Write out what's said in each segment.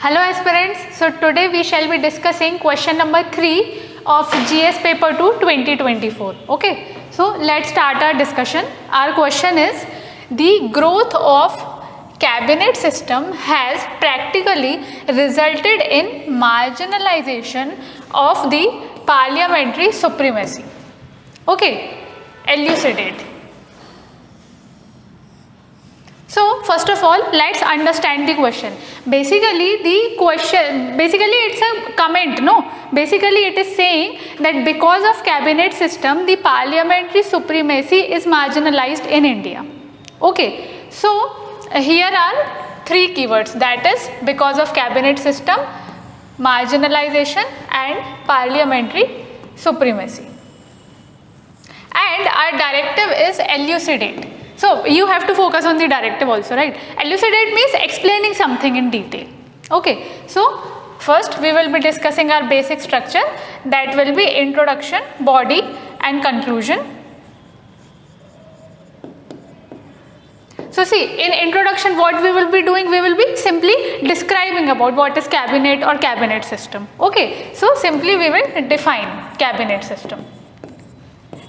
Hello aspirants, so today we shall be discussing question number 3 of GS paper 2 2024. Okay, so let's start our discussion. Our question is, the growth of cabinet system has practically resulted in marginalization of the parliamentary supremacy. Okay, elucidate. So first of all, let's understand the question. Basically it's a comment, no? Basically it is saying that because of cabinet system, the parliamentary supremacy is marginalized in India. Okay, so here are three keywords, that is because of cabinet system, marginalization and parliamentary supremacy. And our directive is elucidate. So you have to focus on the directive also, right? Elucidate means explaining something in detail. Okay, so first we will be discussing our basic structure, that will be introduction, body and conclusion. So see, in introduction what we will be doing, we will be simply describing about what is cabinet or cabinet system. Okay, so simply we will define cabinet system.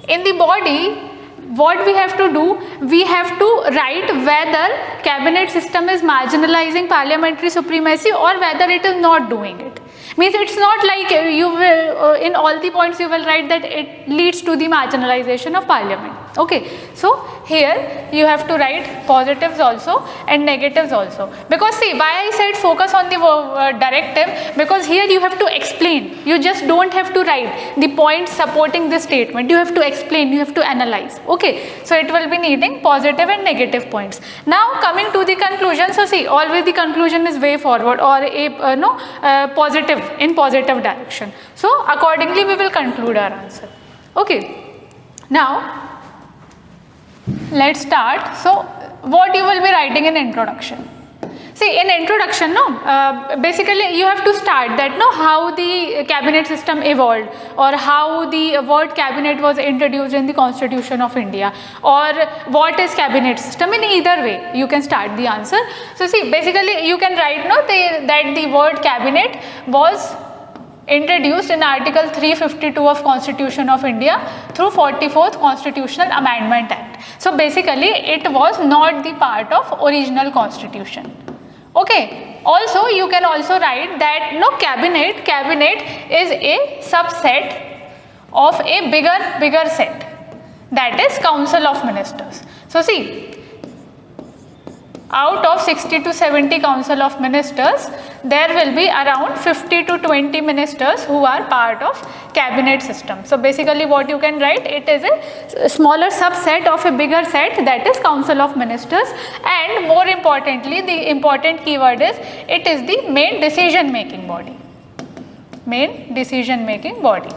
In the body, what we have to do, we have to write whether cabinet system is marginalizing parliamentary supremacy or whether it is not doing it. Means it's not like you will in all the points you will write that it leads to the marginalization of parliament. Okay, so here you have to write positives also and negatives also, because see why I said focus on the directive, because here you have to explain, you just don't have to write the points supporting this statement, you have to explain, you have to analyze. Okay, so it will be needing positive and negative points. Now coming to the conclusion, so see always the conclusion is way forward or a positive, in positive direction. So accordingly we will conclude our answer. Okay, now let's start. So what you will be writing in introduction? See, in introduction, basically you have to start that, how the cabinet system evolved, or how the word cabinet was introduced in the Constitution of India, or what is cabinet system. In either way you can start the answer. So see, basically you can write that the word cabinet was introduced in Article 352 of Constitution of India through 44th Constitutional Amendment Act. So basically it was not the part of original constitution. Okay, also you can also write that cabinet is a subset of a bigger set, that is Council of Ministers. So see, out of 60 to 70 Council of Ministers, there will be around 50 to 20 ministers who are part of cabinet system. So basically what you can write, it is a smaller subset of a bigger set, that is Council of Ministers, and more importantly the important keyword is, it is the main decision making body. Main decision making body.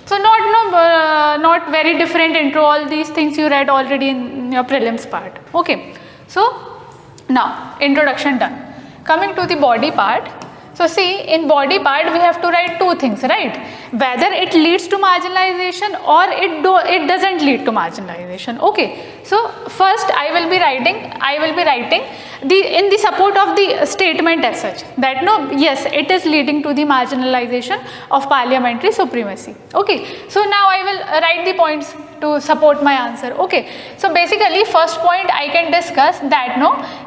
So not very different intro, all these things you read already in your prelims part. Okay, so now introduction done. Coming to the body part. So see, in body part we have to write two things, right? Whether it leads to marginalization or it doesn't lead to marginalization. Okay, so first I will be writing in the support of the statement as such, that yes, it is leading to the marginalization of parliamentary supremacy. Okay, so now I will write the points to support my answer. Okay, so basically first point I can discuss that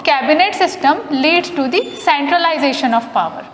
cabinet system leads to the centralization of power.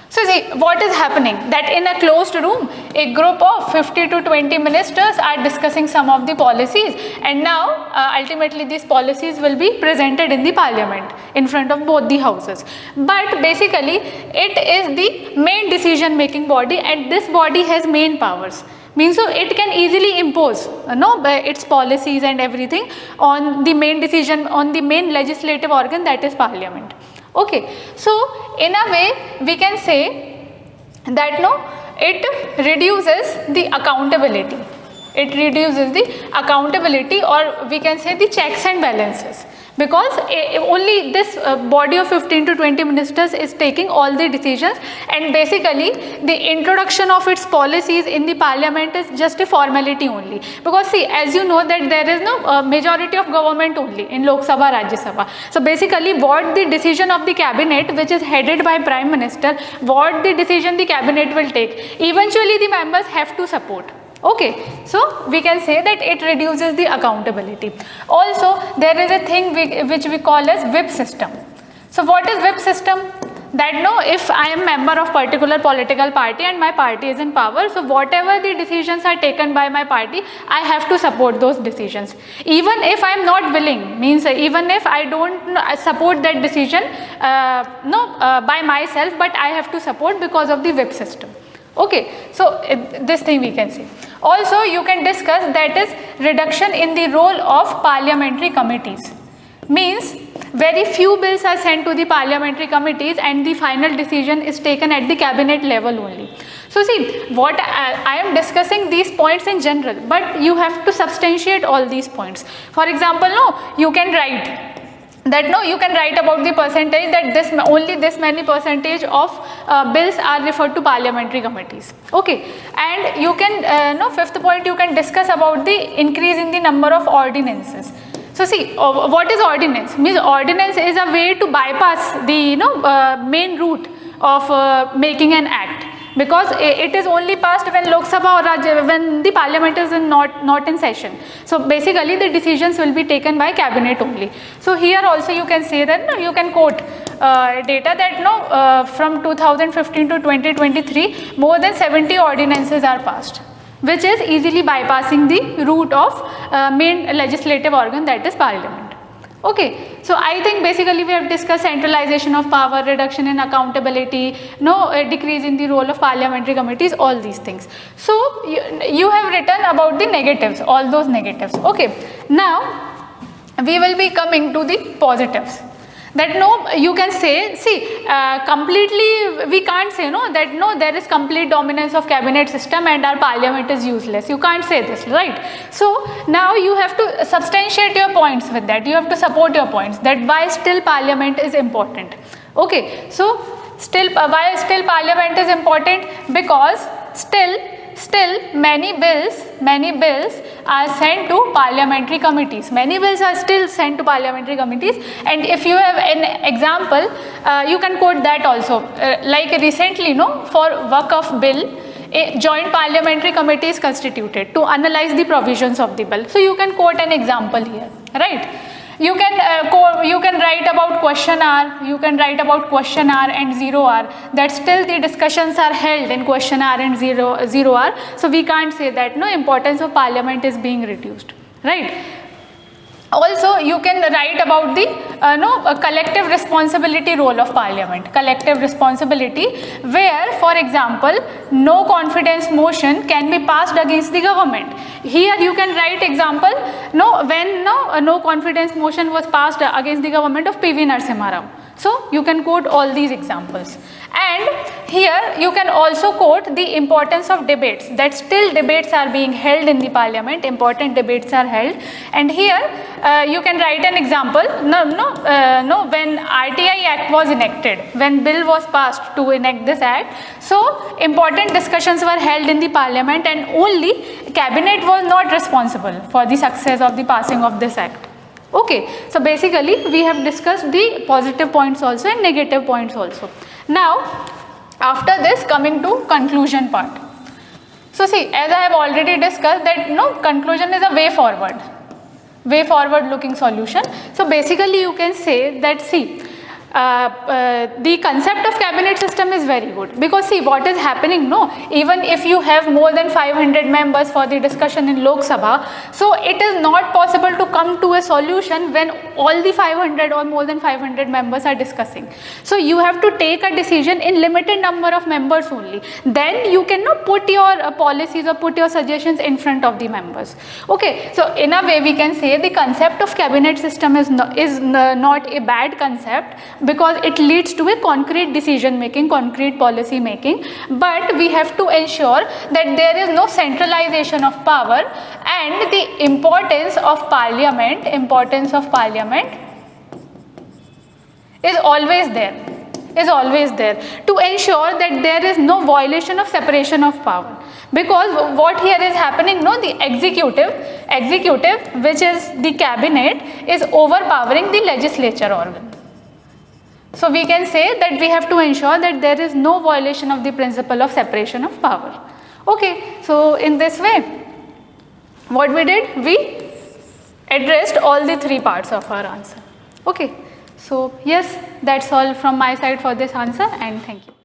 So see, what is happening, that in a closed room, a group of 50 to 20 ministers are discussing some of the policies, and now ultimately these policies will be presented in the parliament in front of both the houses. But basically it is the main decision making body, and this body has main powers. Means so it can easily impose its policies and everything on the main decision, on the main legislative organ, that is parliament. Okay, so in a way we can say that it reduces the accountability. It reduces the accountability, or we can say the checks and balances. because only this body of 15 to 20 ministers is taking all the decisions, and basically the introduction of its policies in the parliament is just a formality only. Because see, as you know that there is no majority of government only in Lok Sabha, Rajya Sabha. So basically what the decision of the cabinet, which is headed by Prime Minister, what the decision the cabinet will take, eventually the members have to support. Okay, so we can say that it reduces the accountability. Also, there is a thing which we call as whip system. So what is whip system? That no, if I am member of particular political party and my party is in power, so whatever the decisions are taken by my party, I have to support those decisions. Even if I am not willing, means even if I don't support that decision by myself, but I have to support because of the whip system. Okay, so this thing we can see. Also, you can discuss that is reduction in the role of parliamentary committees. Means very few bills are sent to the parliamentary committees and the final decision is taken at the cabinet level only. So see, what I am discussing these points in general, but you have to substantiate all these points. For example, you can write that you can write about the percentage that only this many percentage of bills are referred to parliamentary committees. Okay, and you can fifth point, you can discuss about the increase in the number of ordinances. So see, what is ordinance? Means ordinance is a way to bypass the main route of making an act, because it is only passed when Lok Sabha or when the parliament is not in session. So basically the decisions will be taken by cabinet only. So here also you can say that you can quote data that from 2015 to 2023 more than 70 ordinances are passed, which is easily bypassing the route of main legislative organ, that is parliament. Okay, so I think basically we have discussed centralization of power, reduction in accountability, decrease in the role of parliamentary committees, all these things. So you have written about the negatives, all those negatives. Okay, now we will be coming to the positives. That you can say, see, completely we can't say that there is complete dominance of cabinet system and our parliament is useless. You can't say this, right? So now you have to substantiate your points with that. You have to support your points that why still parliament is important. Okay, so why still parliament is important? Because still many bills are sent to parliamentary committees. Many bills are still sent to parliamentary committees, and if you have an example, you can quote that also. Like recently, for Waqf bill, a joint parliamentary committee is constituted to analyze the provisions of the bill. So you can quote an example here, right? You can write about question hour, you can write about question hour and 0 hour, that still the discussions are held in question hour and 0 hour. So we can't say that importance of parliament is being reduced, right? Also, you can write about the collective responsibility role of parliament. Collective responsibility, where, for example, no confidence motion can be passed against the government. Here you can write example, when no confidence motion was passed against the government of PV Narasimha Rao. So you can quote all these examples. And here you can also quote the importance of debates, that still debates are being held in the parliament, important debates are held. And here you can write an example, when RTI Act was enacted, when bill was passed to enact this act, so important discussions were held in the parliament and only cabinet was not responsible for the success of the passing of this act. Okay, so basically we have discussed the positive points also and negative points also. Now, after this, coming to conclusion part. So see, as I have already discussed that conclusion is a way forward looking solution. So basically you can say that see, the concept of cabinet system is very good, because see what is happening, even if you have more than 500 members for the discussion in Lok Sabha, so it is not possible to come to a solution when all the 500 or more than 500 members are discussing. So you have to take a decision in limited number of members only. Then you cannot put your policies or put your suggestions in front of the members. Okay, so in a way we can say the concept of cabinet system is not a bad concept, because it leads to a concrete decision making, concrete policy making, but we have to ensure that there is no centralization of power, and the importance of parliament is always there, to ensure that there is no violation of separation of power. Because what here is happening, no, the executive, which is the cabinet, is overpowering the legislature organ. So we can say that we have to ensure that there is no violation of the principle of separation of power. Okay, so in this way, what we did, we addressed all the three parts of our answer. Okay, so yes, that's all from my side for this answer, and thank you.